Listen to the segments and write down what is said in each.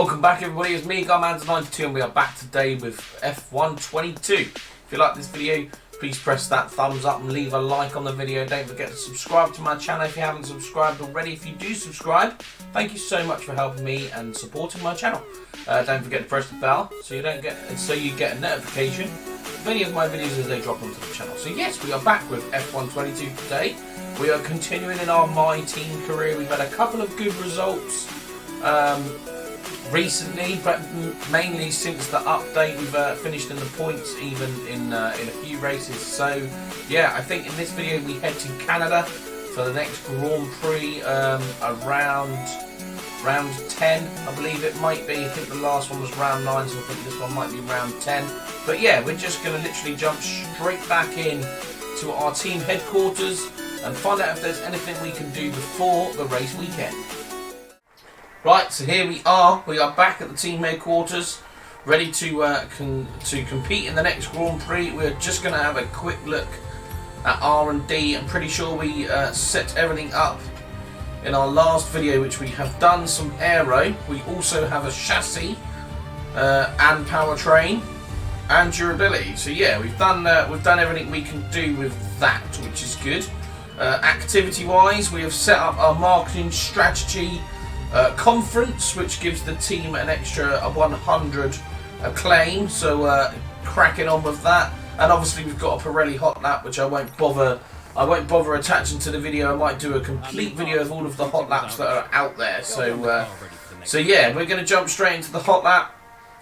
Welcome back everybody, it's me, Codemasters, and we are back today with F122. If you like this video, please press that thumbs up and leave a like on the video. Don't forget to subscribe to my channel if you haven't subscribed already. If you do subscribe, thank you so much for helping me and supporting my channel. Don't forget to press the bell so you get a notification of any of my videos as they drop onto the channel. So yes, we are back with F122 today. We are continuing in our My Team career. We've had a couple of good results recently, but mainly since the update. We've finished in the points even in a few races. So yeah, I think in this video we head to Canada for the next Grand Prix around round 10, I believe it might be. I think the last one was round 9, so I think this one might be round 10. But yeah, we're just going to literally jump straight back in to our team headquarters and find out if there's anything we can do before the race weekend. Right, so here we are. We are back at the team headquarters, ready to compete in the next Grand Prix. We're just going to have a quick look at R&D. I'm pretty sure we set everything up in our last video, which we have done some aero. We also have a chassis and powertrain and durability. So yeah, we've done everything we can do with that, which is good. Activity-wise, we have set up our marketing strategy conference, which gives the team an extra 100 acclaim. So cracking on with that. And obviously we've got a Pirelli hot lap, which I won't bother attaching to the video. I might do a complete video of all of the hot laps that are out there. So yeah, we're going to jump straight into the hot lap.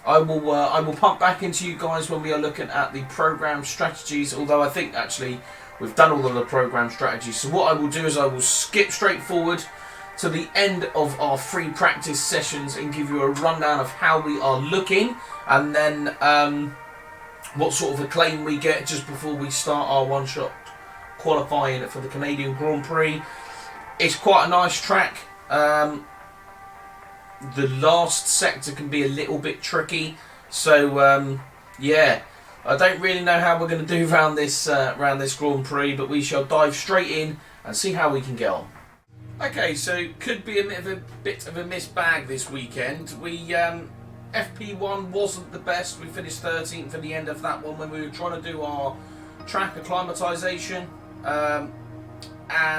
I will pump back into you guys when we are looking at the program strategies. Although I think actually we've done all of the program strategies. So what I will do is I will skip straight forward to the end of our free practice sessions and give you a rundown of how we are looking, and then what sort of acclaim we get just before we start our one-shot qualifying for the Canadian Grand Prix. It's quite a nice track. The last sector can be a little bit tricky, so yeah, I don't really know how we're going to do around this Grand Prix, but we shall dive straight in and see how we can get on. Okay, so could be a bit of a missed bag this weekend. We FP1 wasn't the best. We finished 13th at the end of that one when we were trying to do our track acclimatization. And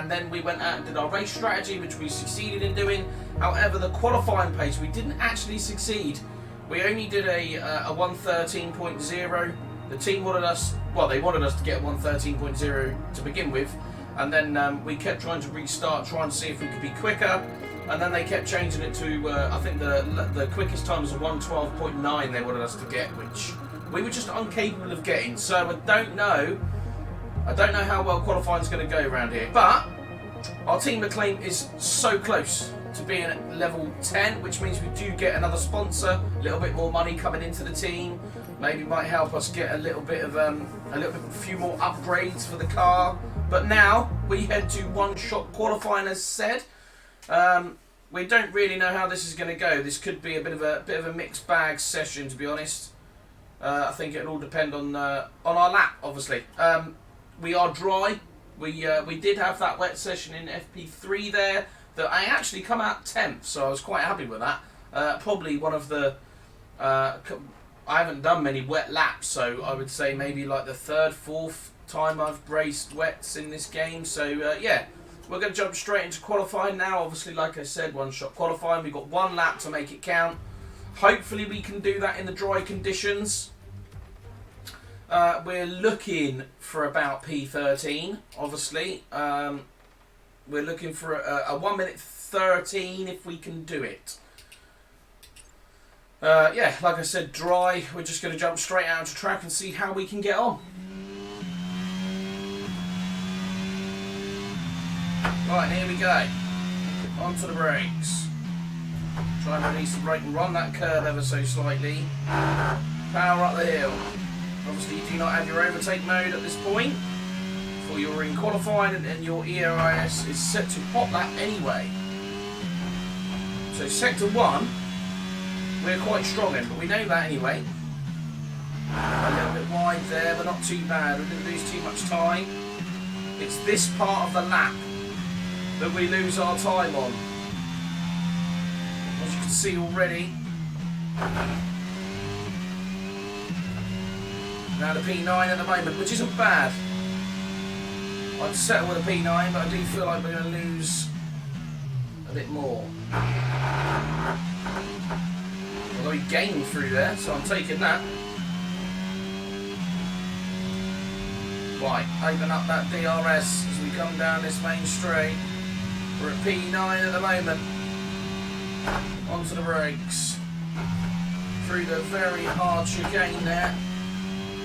then we went out and did our race strategy, which we succeeded in doing. However, the qualifying pace, we didn't actually succeed. We only did a 113.0. The team wanted us, well, they wanted us to get a 113.0 to begin with. And then we kept trying to restart, trying to see if we could be quicker. And then they kept changing it to, I think the quickest time was a 112.9 they wanted us to get, which we were just incapable of getting. So I don't know how well qualifying is going to go around here. But our team acclaim is so close to being at level 10, which means we do get another sponsor, a little bit more money coming into the team. Maybe might help us get a few more upgrades for the car. But now we head to one-shot qualifying, as said. We don't really know how this is going to go. This could be a bit of a mixed bag session, to be honest. I think it'll all depend on our lap, obviously. We are dry. We did have that wet session in FP3 there that I actually come out 10th, so I was quite happy with that. Probably one of the I haven't done many wet laps, so I would say maybe like the third, fourth time I've raced wets in this game. So yeah, we're going to jump straight into qualifying now. Obviously, like I said, one-shot qualifying. We've got one lap to make it count. Hopefully we can do that in the dry conditions. We're looking for about P13, obviously. We're looking for a 1 minute 13 if we can do it. Yeah, like I said, dry. We're just going to jump straight out to track and see how we can get on. Right, here we go. Onto the brakes. Try and release the brake and run that curve ever so slightly. Power up the hill. Obviously, you do not have your overtake mode at this point. For you're in qualifying and your EOIS is set to hot lap anyway. So sector 1, we're quite strong in, but we know that anyway. A little bit wide there, but not too bad. We didn't lose too much time. It's this part of the lap that we lose our time on. As you can see already, Now the P9 at the moment, which isn't bad. I'd settle with a P9, but I do feel like we're going to lose a bit more. Although he gained through there, so I'm taking that. Right, open up that DRS as we come down this main straight. We're at P9 at the moment. Onto the brakes. Through the very hard chicane there.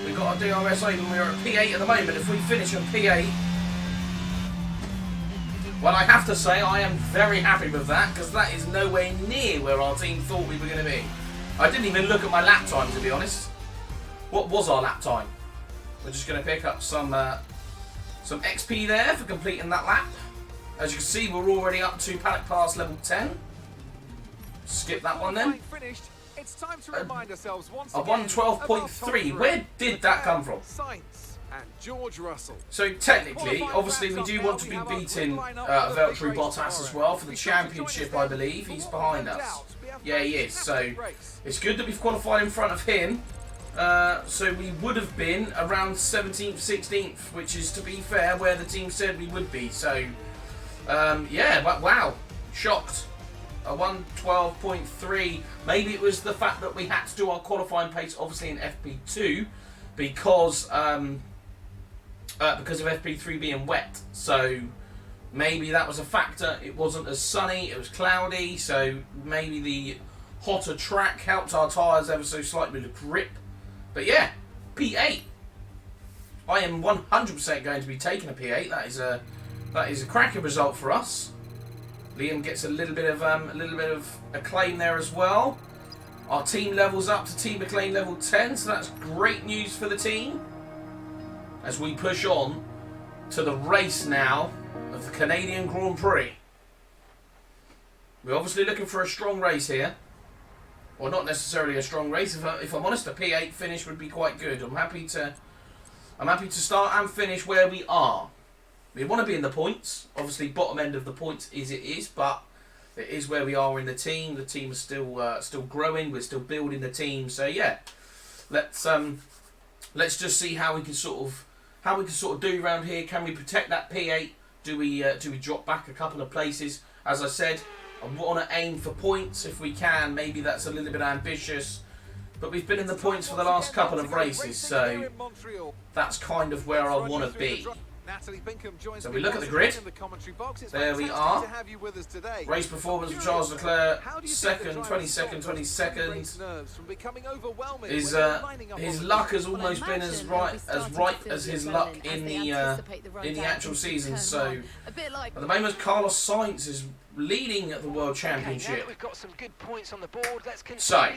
We've got our DRS open. We're at P8 at the moment. If we finish on P8, well, I have to say I am very happy with that, because that is nowhere near where our team thought we were going to be. I didn't even look at my lap time, to be honest. What was our lap time? We're just going to pick up some XP there for completing that lap. As you can see, we're already up to paddock pass level 10. Skip that one then. It's time to remind ourselves once a 112.3. Where did that come from? And George Russell. So technically, obviously, we do want to be beating Valtteri Bottas as well for the championship, I believe. He's behind us. Yeah, he is. So it's good that we've qualified in front of him. So we would have been around 17th, 16th, which is, to be fair, where the team said we would be. So, yeah, but wow, shocked. A 112.3. Maybe it was the fact that we had to do our qualifying pace, obviously, in FP2 because of FP3 being wet. So maybe that was a factor. It wasn't as sunny, it was cloudy, so maybe the hotter track helped our tyres ever so slightly with the grip. But yeah, P8. I am 100% going to be taking a P8. That is a cracking result for us. Liam gets a little bit of acclaim there as well. Our team levels up to team acclaim level 10, so that's great news for the team. As we push on to the race now of the Canadian Grand Prix. We're obviously looking for a strong race here. Well, not necessarily a strong race. If I'm honest, a P8 finish would be quite good. I'm happy to start and finish where we are. We want to be in the points. Obviously, bottom end of the points it is, but it is where we are in the team. The team is still growing. We're still building the team. So yeah, let's just see how we can sort of do around here. Can we protect that P8? Do we drop back a couple of places? As I said, I want to aim for points if we can. Maybe that's a little bit ambitious, but we've been in the points for the last couple of races, so that's kind of where I want to be. So we look at the grid. There we are. Race performance of Charles Leclerc, second, 22nd, 22nd. His luck has almost been as right as his luck in the actual season. So at the moment, Carlos Sainz is leading at the World Championship. So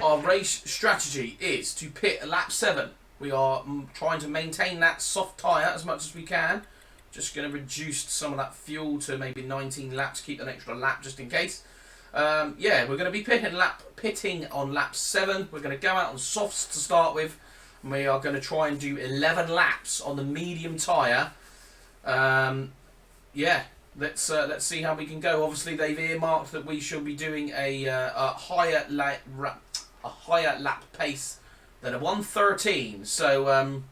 our race strategy is to pit at lap 7. We are trying to maintain that soft tyre as much as we can. Just going to reduce some of that fuel to maybe 19 laps, keep an extra lap just in case. Yeah, we're going to be pitting on lap 7. We're going to go out on softs to start with. And we are going to try and do 11 laps on the medium tyre. Yeah, let's see how we can go. Obviously, they've earmarked that we should be doing a higher lap pace than a 113, so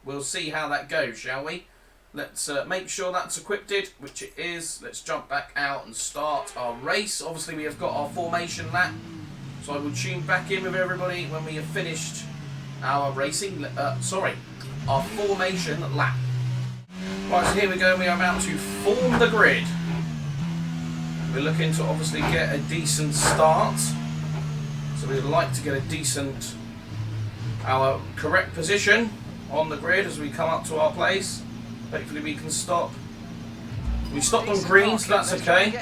we'll see how that goes, shall we? Let's make sure that's equipped, which it is. Let's jump back out and start our race. Obviously, we have got our formation lap, so I will tune back in with everybody when we have finished our racing. Our formation lap. Right, so here we go. We are about to form the grid. We're looking to obviously get a decent start, so we'd like to get a decent. Our correct position on the grid as we come up to our place. Hopefully we can stop. We stopped on green, so that's okay.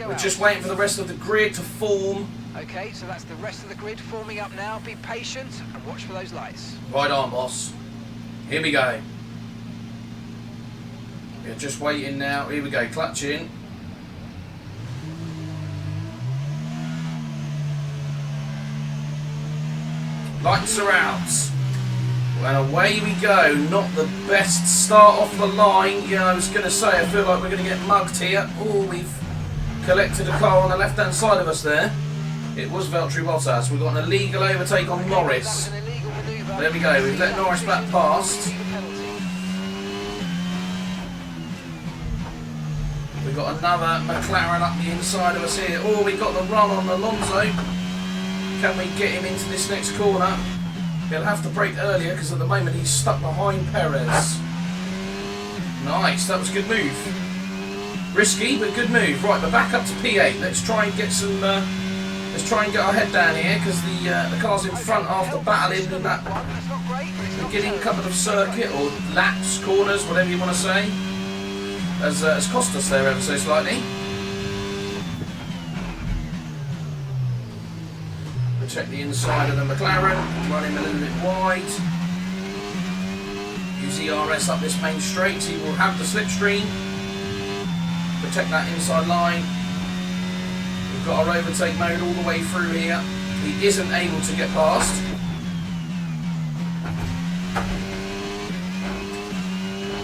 We're just waiting for the rest of the grid to form. Okay, so that's the rest of the grid forming up now. Be patient and watch for those lights. Right on, boss. Here we go. We're just waiting now. Here we go, clutch in. Lights are out. And away we go. Not the best start off the line. Yeah, I was going to say, I feel like we're going to get mugged here. Oh, we've collected a car on the left-hand side of us there. It was Valtteri Bottas. We've got an illegal overtake on Norris. That was an illegal manoeuvre. There we go. We've let Norris back past. We've got another McLaren up the inside of us here. Oh, we got the run on Alonso. Can we get him into this next corner? He'll have to brake earlier because at the moment he's stuck behind Perez. Nice, that was a good move. Risky, but good move. Right, we're back up to P8. Let's try and get some. Let's try and get our head down here because the cars in front after battling in that beginning couple of circuit or laps, corners, whatever you want to say, has cost us there ever so slightly. Check the inside of the McLaren, run him a little bit wide. Use ERS up this main straight, he will have the slipstream. Protect that inside line. We've got our overtake mode all the way through here. He isn't able to get past.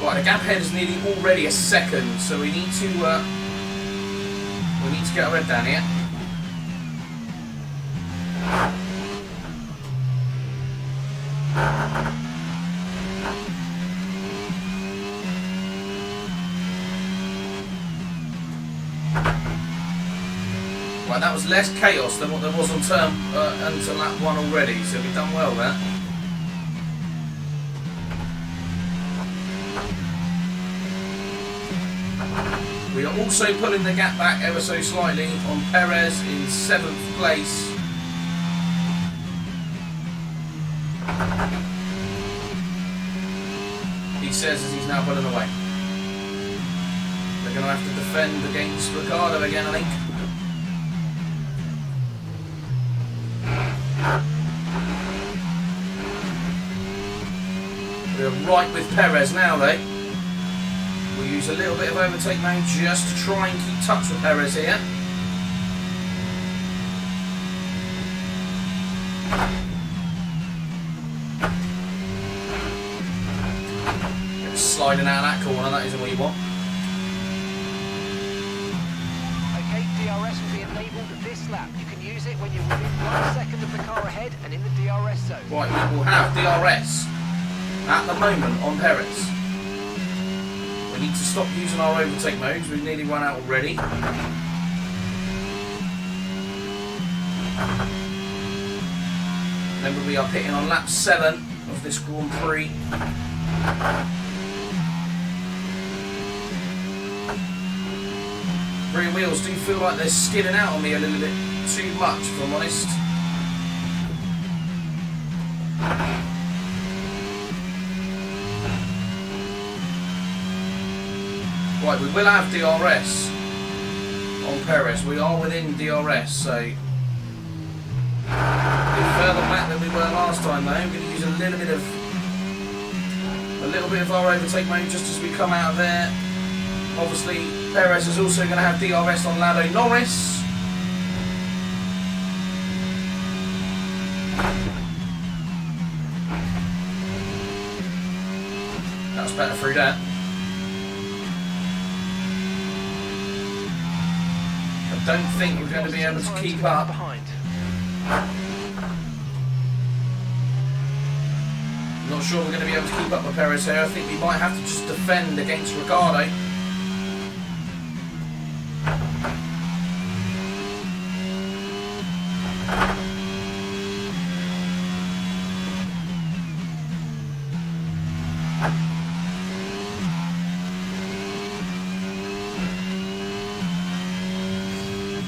Right, the gap ahead is nearly already a second, so we need to get our head down here. Right, that was less chaos than what there was on until lap 1 already, so we've done well there. We are also pulling the gap back ever so slightly on Perez in 7th place. He says as he's now pulling away. They're going to have to defend against Ricciardo again, I think. We're right with Perez now, though. We'll use a little bit of overtake mode just to try and keep touch with Perez here. Sliding out of that corner, that isn't what you want. Okay, DRS will be enabled this lap. You can use it when you're within 1 second of the car ahead and in the DRS zone. Right, we will have DRS at the moment on Perez. We need to stop using our overtake modes. We've nearly run out already. Remember, we are pitting on lap 7 of this Grand Prix. Rear wheels do feel like they're skidding out on me a little bit too much, if I'm honest. Right, we will have DRS on Perez. We are within DRS, so a bit further back than we were last time though. I'm going to use a little bit of our overtake mode just as we come out of there. Obviously, Perez is also going to have DRS on Lando Norris. That's better through that. I don't think we're going to be able to keep up. Not sure we're going to be able to keep up with Perez here. I think we might have to just defend against Ricciardo.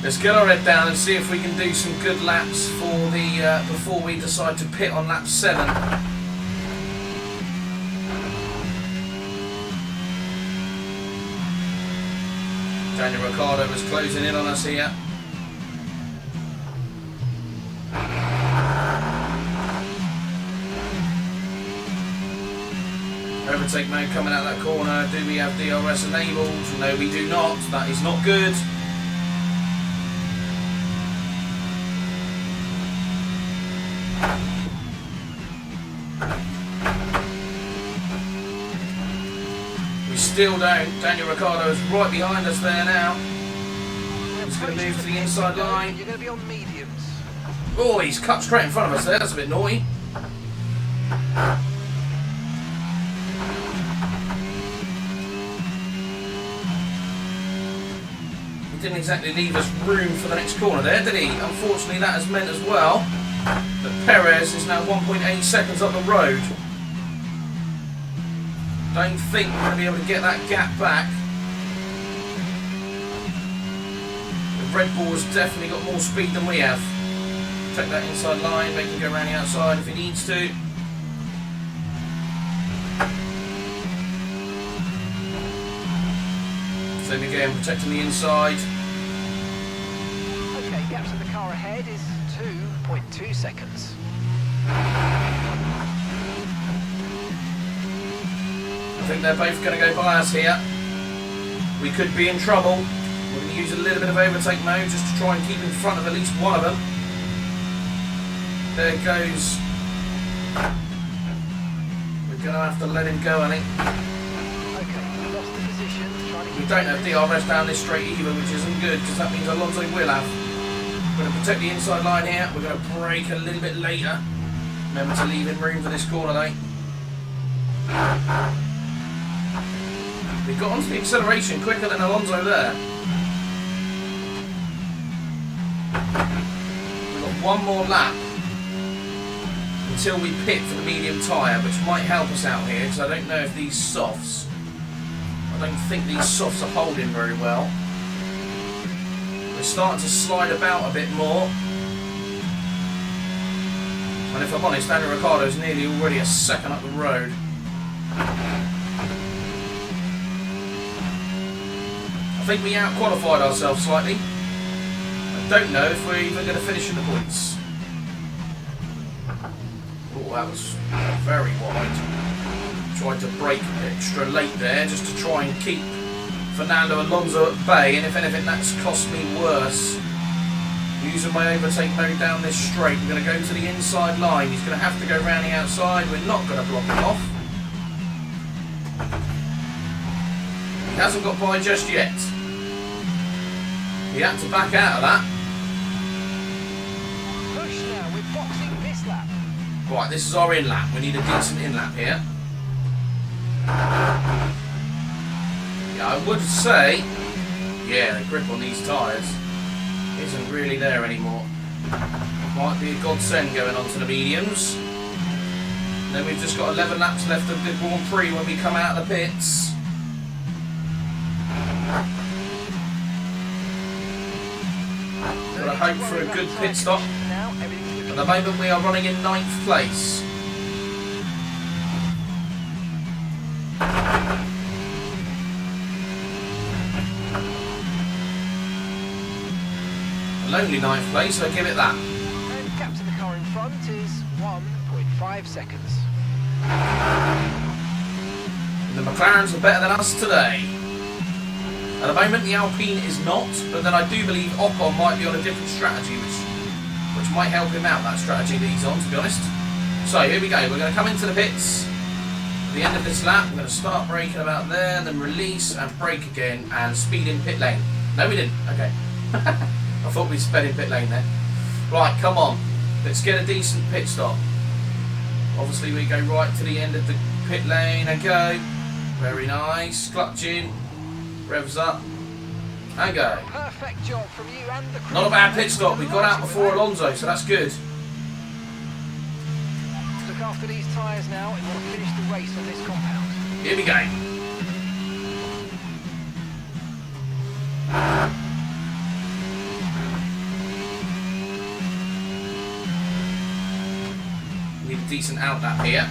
Let's get our head down and see if we can do some good laps for the before we decide to pit on lap 7. Daniel Ricciardo is closing in on us here. Overtake mode coming out that corner. Do we have DRS enabled? No, we do not. That is not good. We still don't. Daniel Ricciardo is right behind us there now. He's going to move to the inside line. You're going to be on mediums. Oh, he's cut straight in front of us there. That's a bit naughty. He didn't exactly leave us room for the next corner there, did he? Unfortunately, that has meant as well that Perez is now 1.8 seconds up the road. Don't think we're going to be able to get that gap back. The Red Bull has definitely got more speed than we have. Check that inside line, make him go around the outside if he needs to. Same again, protecting the inside. Okay, gaps in the car ahead is 2.2 seconds. I think they're both going to go by us here. We could be in trouble. We're going to use a little bit of overtake mode just to try and keep in front of at least one of them. There goes. We're going to have to let him go, I think. Okay, lost the position. We don't have DRS down this straight either, which isn't good because that means Alonso will have. We're going to protect the inside line here. We're going to brake a little bit later. Remember to leave in room for this corner, though. We got onto the acceleration quicker than Alonso there. We've got one more lap until we pit for the medium tyre, which might help us out here because I don't know if these softs. I don't think these softs are holding very well. We're starting to slide about a bit more. And if I'm honest, Daniel Ricciardo's nearly already a second up the road. I think we out-qualified ourselves slightly. I don't know if we're even going to finish in the points. Oh, that was very wide. Tried to brake extra late there just to try and keep Fernando Alonso at bay, and if anything that's cost me worse. Using my overtake mode down this straight, we're going to go to the inside line. He's going to have to go round the outside. We're not going to block him off. He hasn't got by just yet. He had to back out of that. Push now, we're boxing this lap. Right, this is our in lap. We need a decent in lap here. Yeah, I would say, yeah, the grip on these tyres isn't really there anymore. Might be a godsend going on to the mediums. And then we've just got 11 laps left of the Grand Prix when we come out of the pits. Got to hope for a good pit stop. At the moment we are running in 9th place. A lonely 9th place, I'll give it that. And gap to the car in front is 1.5 seconds. And the McLarens are better than us today. At the moment the Alpine is not, but then I do believe Ocon might be on a different strategy, which might help him out, that strategy that he's on, to be honest. So here we go, we're going to come into the pits. At the end of this lap, we're going to start braking about there, then release and brake again, and speed in pit lane. No, we didn't. Okay. I thought we sped in pit lane there. Right, come on. Let's get a decent pit stop. Obviously, we go right to the end of the pit lane and go. Very nice. Clutch in. Revs up. And go. Perfect job from you and the crew. Not a bad pit stop. We got out before Alonso, so that's good. Look after these tyres now and we'll finish the race on this compound. Here we go. Need a decent out lap here.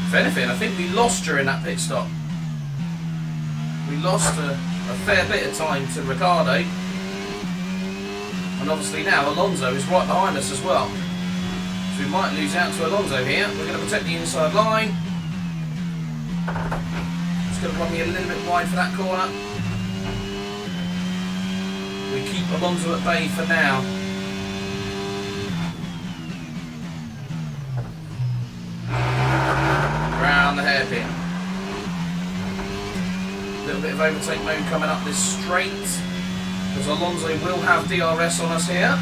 If anything, I think we lost during that pit stop. We lost a fair bit of time to Ricciardo. And obviously now Alonso is right behind us as well. So we might lose out to Alonso here. We're going to protect the inside line. Just going to run me a little bit wide for that corner. We keep Alonso at bay for now. Round the hairpin. A little bit of overtake mode coming up this straight, because Alonso will have DRS on us here.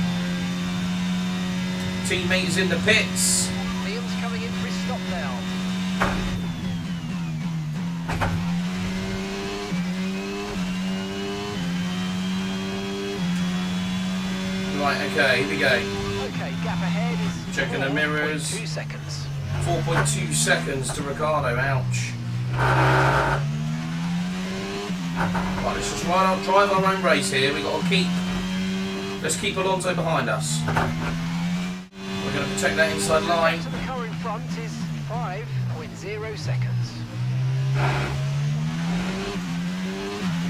Teammate is in the pits. Liam's coming in for his stop now. Right, okay, here we go. Okay, gap ahead is Checking the mirrors. 4.2 seconds. 4.2 seconds to Ricardo, ouch. Right, let's just drive our own race here. Let's keep Alonso behind us. We're going to protect that inside line. So the car in front is 5.0 seconds.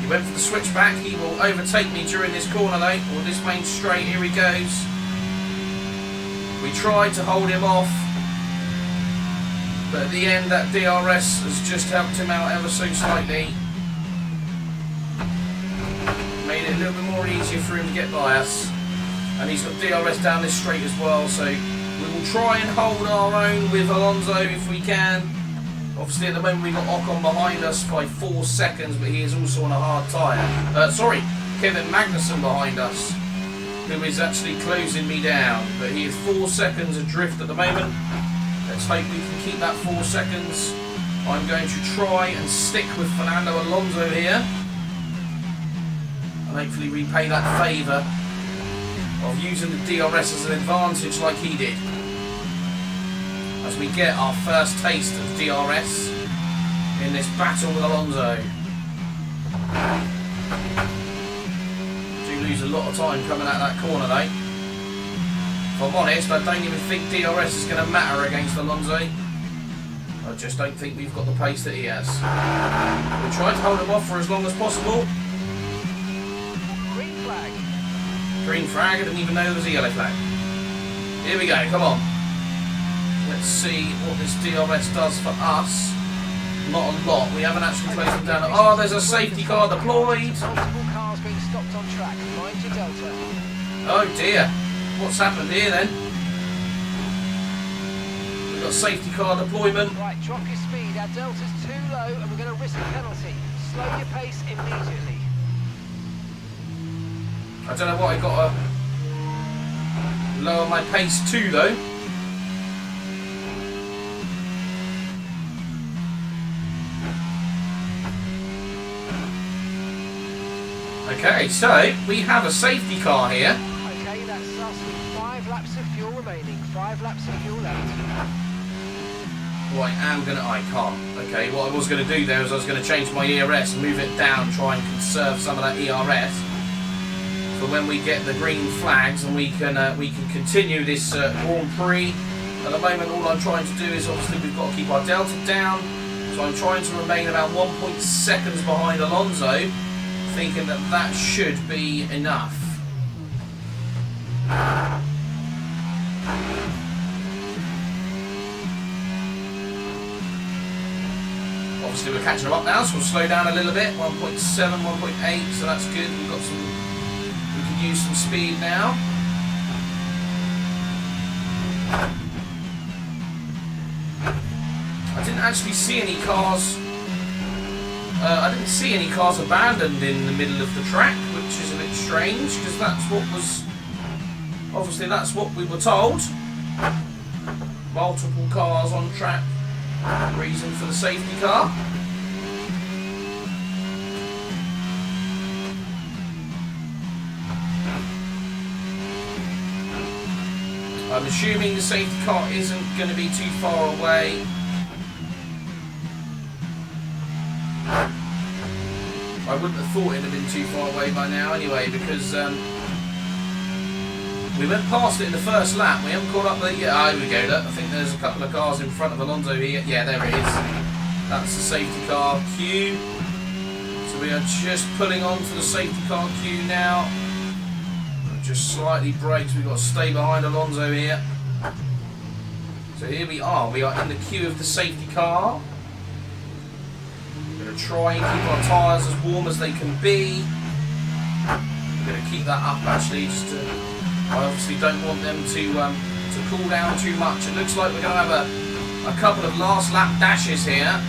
He went for the switchback. He will overtake me during this corner though, or this main straight. Here he goes. We tried to hold him off, but at the end that DRS has just helped him out ever so slightly. Made it a little bit more easier for him to get by us. And he's got DRS down this straight as well, so we will try and hold our own with Alonso if we can. Obviously at the moment we've got Ocon behind us by 4 seconds, but he is also on a hard tyre. Kevin Magnussen behind us, who is actually closing me down, but he is 4 seconds adrift at the moment. Let's hope we can keep that 4 seconds. I'm going to try and stick with Fernando Alonso here, and hopefully repay that favour of using the DRS as an advantage like he did, as we get our first taste of DRS in this battle with Alonso. Do lose a lot of time coming out of that corner though. If I'm honest, I don't even think DRS is going to matter against Alonso. I just don't think we've got the pace that he has. We'll try to hold him off for as long as possible. Green flag. Green flag, I didn't even know there was a yellow flag. Here we go, come on. Let's see what this DRS does for us. Not a lot, we haven't actually closed them down. Oh, there's a safety car deployed. Multiple cars being stopped on track. Mind your delta. Oh dear, what's happened here then? We've got safety car deployment. Right, drop your speed. Our delta's too low and we're going to risk a penalty. Slow your pace immediately. I don't know what I got to lower my pace to though. Okay, so we have a safety car here. Okay, that's us with 5 laps of fuel remaining. 5 laps of fuel left. Well, I can't. Okay, what I was going to do there is I was going to change my ERS and move it down, try and conserve some of that ERS for when we get the green flags and we can continue this Grand Prix. At the moment, all I'm trying to do is obviously we've got to keep our delta down, so I'm trying to remain about 1.6 seconds behind Alonso, thinking that that should be enough. Obviously we're catching them up now, so we'll slow down a little bit. 1.7, 1.8, so that's good. We can use some speed now. I didn't actually see any cars. I didn't see any cars abandoned in the middle of the track, which is a bit strange, because that's what we were told. Multiple cars on track. Reason for the safety car. I'm assuming the safety car isn't going to be too far away. I wouldn't have thought it'd have been too far away by now anyway, because we went past it in the first lap. We haven't caught up there yet. Oh, here we go. Look, I think there's a couple of cars in front of Alonso here. Yeah, there it is. That's the safety car queue. So we are just pulling on to the safety car queue now. Just slightly brakes. We've got to stay behind Alonso here. So here we are. We are in the queue of the safety car. We're going to try and keep our tyres as warm as they can be. We're going to keep that up actually, just to. I obviously don't want them to cool down too much. It looks like we're going to have a couple of last lap dashes here.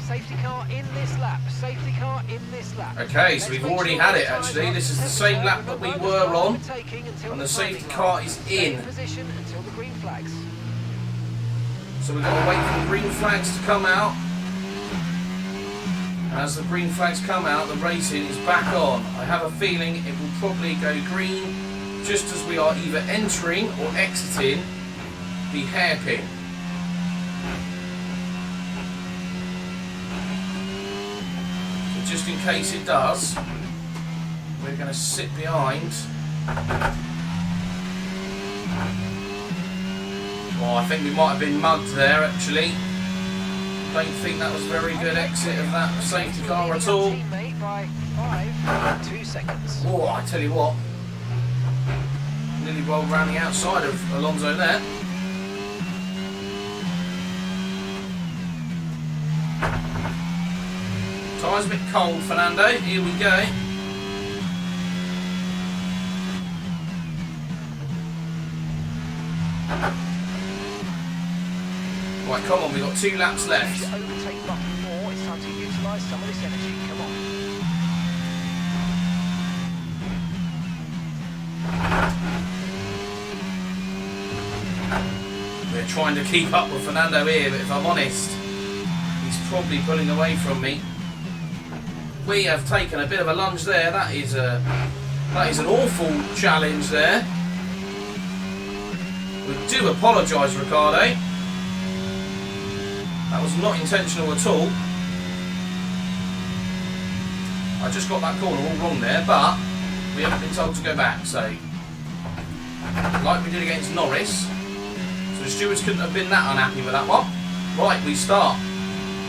Safety car in this lap. Safety car in this lap. Okay, so we've already had it actually. This is the same lap that we were on, and the safety car is in. Position until the green flags. So we've got to wait for the green flags to come out. As the green flags come out, the racing is back on. I have a feeling it will probably go green just as we are either entering or exiting the hairpin. So just in case it does, we're going to sit behind. Oh, I think we might have been mugged there actually. Don't think that was a very good exit of that safety car at all. Oh, I tell you what. Nearly rolled around the outside of Alonso there. Tyre's a bit cold, Fernando. Here we go. Right, come on, we've got 2 laps left. It's time to utilise some of this energy. Come on. We're trying to keep up with Fernando here, but if I'm honest, he's probably pulling away from me. We have taken a bit of a lunge there. That is an awful challenge there. We do apologise, Ricardo. That was not intentional at all. I just got that corner all wrong there, but we haven't been told to go back, so like we did against Norris. So the stewards couldn't have been that unhappy with that one. Right, we start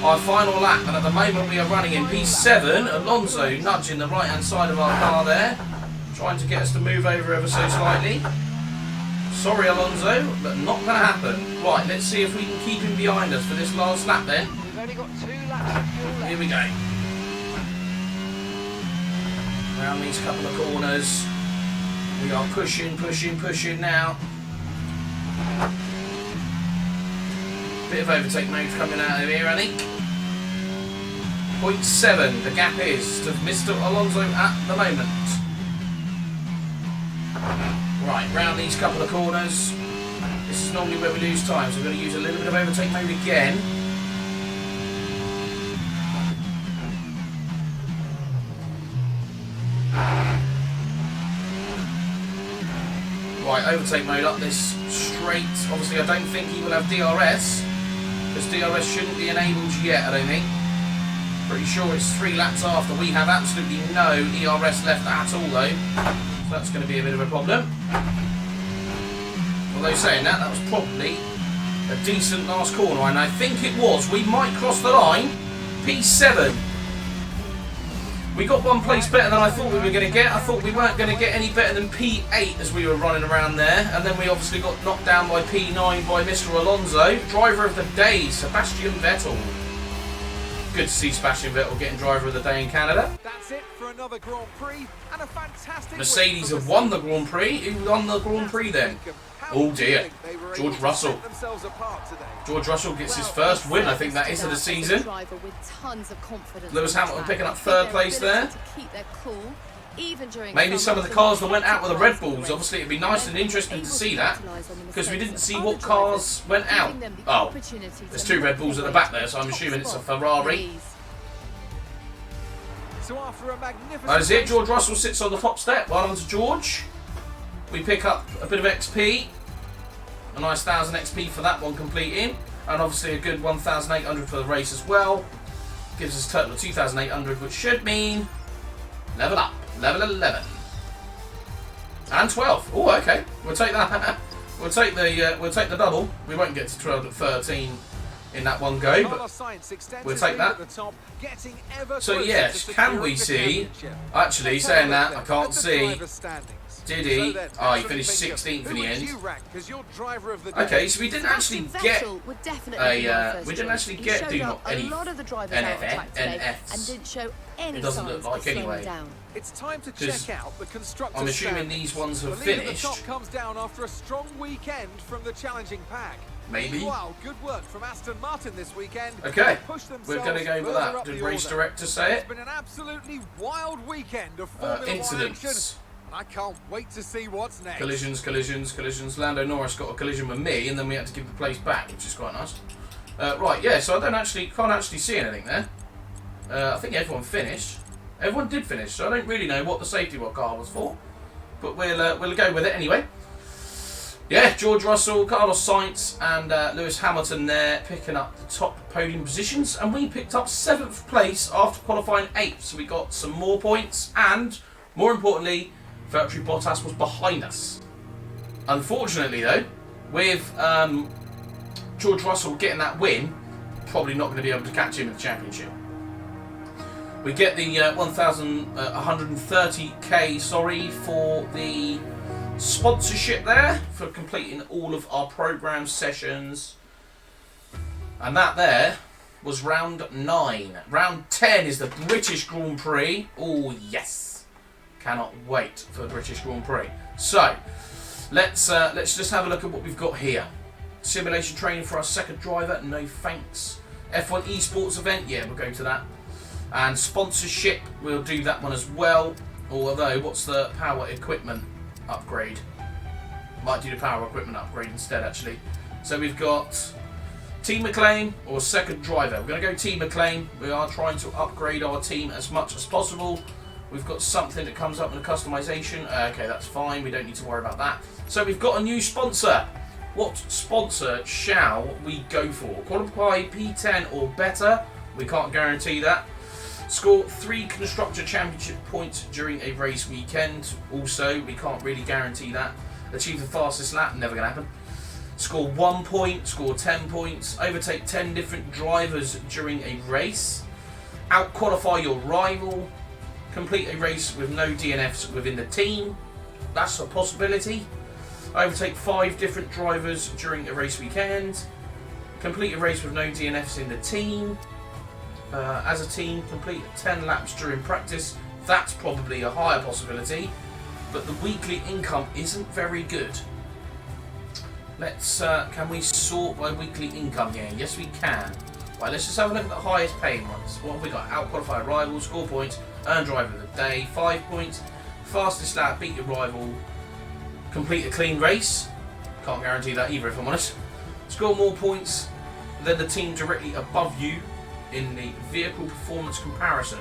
our final lap, and at the moment we are running in P7. Alonso nudging the right hand side of our car there, trying to get us to move over ever so slightly. Sorry Alonso, but not going to happen. Right, let's see if we can keep him behind us for this last lap then. We've only got 2 laps of fuel left. Here we go. Around these couple of corners. We are pushing now. Bit of overtake mode coming out of here, I think. 0.7 the gap is to Mr. Alonso at the moment. Right, round these couple of corners. This is normally where we lose time, so we're going to use a little bit of overtake mode again. Right, overtake mode up this straight. Obviously I don't think he will have DRS, because DRS shouldn't be enabled yet, I don't think. Pretty sure it's 3 laps after. We have absolutely no ERS left at all though. So that's going to be a bit of a problem. Although saying that, that was probably a decent last corner, and I think it was. We might cross the line. P7. We got 1 place better than I thought we were going to get. I thought we weren't going to get any better than P8 as we were running around there. And then we obviously got knocked down by P9 by Mr. Alonso. Driver of the day, Sebastian Vettel. Good to see Sebastian Vettel getting driver of the day in Canada. That's it for another Grand Prix and a fantastic Mercedes have won the Grand Prix. Who won the Grand Prix then? Oh dear, George Russell. George Russell gets his first win, I think that is, of the season. Lewis Hamilton picking up 3rd place there. Maybe some of the cars that went out with the Red Bulls. Obviously it'd be nice and interesting to see that, because we didn't see what cars went out. Oh, there's 2 Red Bulls at the back there, so I'm assuming it's a Ferrari. That is it. George Russell sits on the top step. Well done to George. We pick up a bit of XP. A nice 1,000 XP for that one completing. And obviously a good 1,800 for the race as well. Gives us a total of 2,800, which should mean level up. Level 11. And 12. Oh, okay. We'll take that. we'll take the double. We won't get to 12 at 13 in that one go, but we'll take that. So yes, can we see? Actually, saying that, I can't see. Did he? So then, Oh, he Aston finished Finger, 16th in who the would end. you rank as your driver of the day? Okay, so we didn't actually get would definitely be my first we didn't choice. actually He get showed do up not any a lot of the drivers out on track today NFs. and didn't show any It doesn't signs look like of slowing anyway. down. It's time to 'Cause check out the constructors' I'm assuming standings. these ones have The lead at finished. the top comes down after a strong weekend from the challenging pack. Maybe. Wow, good work from Aston Martin this weekend. Okay, They pushed we're going to themselves go with further that. up Did the race order. director say It's it? been an absolutely wild weekend of Formula 1 action. Incidents. I can't wait to see what's next. Collisions. Lando Norris got a collision with me, and then we had to give the place back, which is quite nice. Right, yeah. So I can't actually see anything there. I think everyone finished. Everyone did finish, so I don't really know what the safety car was for, but we'll go with it anyway. Yeah, George Russell, Carlos Sainz, and Lewis Hamilton there picking up the top podium positions, and we picked up 7th place after qualifying 8th. So we got some more points, and more importantly, Valtteri Bottas was behind us. Unfortunately, though, with George Russell getting that win, probably not going to be able to catch him in the championship. We get the 130k, for the sponsorship there for completing all of our program sessions, and that there was round 9. Round 10 is the British Grand Prix. Oh yes, cannot wait for the British Grand Prix. So let's just have a look at what we've got here. Simulation training for our second driver, no thanks. F1 esports event, yeah, we'll go to that. And sponsorship, we'll do that one as well. Although, what's the power equipment upgrade? Might do the power equipment upgrade instead, actually. So we've got Team McLean or second driver. We're going to go Team McLean. We are trying to upgrade our team as much as possible. We've got something that comes up in the customization. Okay, that's fine. We don't need to worry about that. So we've got a new sponsor. What sponsor shall we go for? Qualify P10 or better. We can't guarantee that. Score 3 Constructor Championship points during a race weekend. Also, we can't really guarantee that. Achieve the fastest lap, never going to happen. Score 1 point, score 10 points. Overtake 10 different drivers during a race. Out-qualify your rival. Complete a race with no DNFs within the team. That's a possibility. Overtake 5 different drivers during a race weekend. Complete a race with no DNFs in the team. As a team, complete 10 laps during practice. That's probably a higher possibility, but the weekly income isn't very good. Let's can we sort by weekly income here? Yes, we can. Right, let's just have a look at the highest paying ones. What have we got? Out-qualify rival, score points, earn driver of the day, 5 points, fastest lap, beat your rival, complete a clean race. Can't guarantee that either, if I'm honest. Score more points than the team directly above you in the vehicle performance comparison.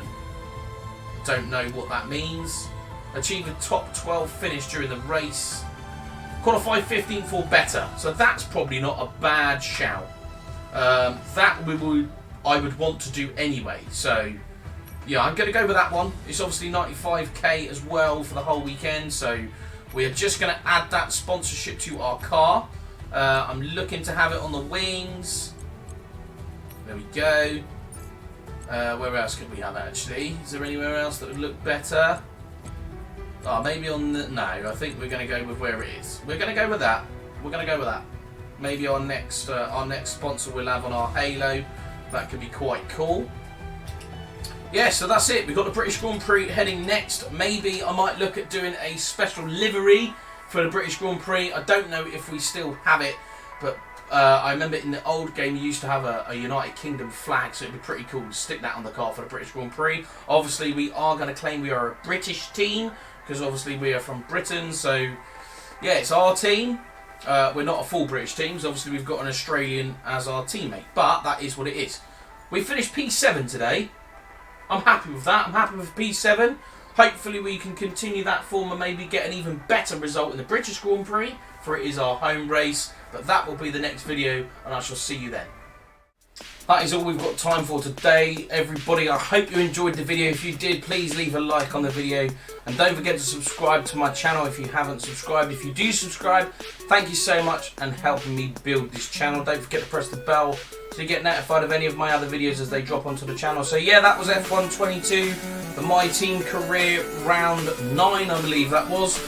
Don't know what that means. Achieve a top 12 finish during the race. Qualify 15th or better. So that's probably not a bad shout. That I would want to do anyway. So yeah, I'm going to go with that one. It's obviously 95k as well for the whole weekend. So we're just going to add that sponsorship to our car. I'm looking to have it on the wings. There we go. Where else could we have it, actually? Is there anywhere else that would look better? Oh, maybe on the... No, I think we're going to go with where it is. We're going to go with that. We're going to go with that. Maybe our next sponsor we'll have on our Halo. That could be quite cool. Yeah, so that's it. We've got the British Grand Prix heading next. Maybe I might look at doing a special livery for the British Grand Prix. I don't know if we still have it, but I remember in the old game you used to have a United Kingdom flag, so it'd be pretty cool to stick that on the car for the British Grand Prix. Obviously, we are going to claim we are a British team, because obviously we are from Britain, so yeah, it's our team. We're not a full British team, so obviously we've got an Australian as our teammate, but that is what it is. We finished P7 today. I'm happy with that. I'm happy with P7. Hopefully we can continue that form and maybe get an even better result in the British Grand Prix, for it is our home race. But that will be the next video, and I shall see you then. That is all we've got time for today, everybody. I hope you enjoyed the video. If you did, please leave a like on the video. And don't forget to subscribe to my channel if you haven't subscribed. If you do subscribe, thank you so much and helping me build this channel. Don't forget to press the bell so you get notified of any of my other videos as they drop onto the channel. So yeah, that was F1 22, the My Team Career Round 9, I believe that was.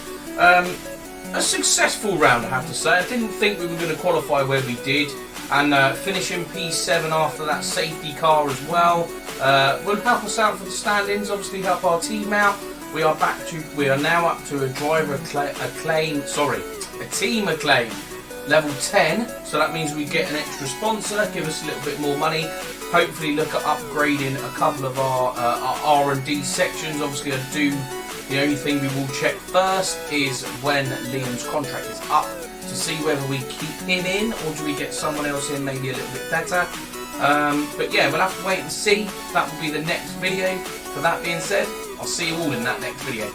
A successful round, I have to say. I didn't think we were going to qualify where we did, and finishing P7 after that safety car as well will help us out for the standings. Obviously, help our team out. We are now up to a team acclaim level 10. So that means we get an extra sponsor, give us a little bit more money. Hopefully, look at upgrading a couple of our R&D sections. Obviously, the only thing we will check first is when Liam's contract is up to see whether we keep him in or do we get someone else in maybe a little bit better. But yeah, we'll have to wait and see. That will be the next video. For that being said, I'll see you all in that next video.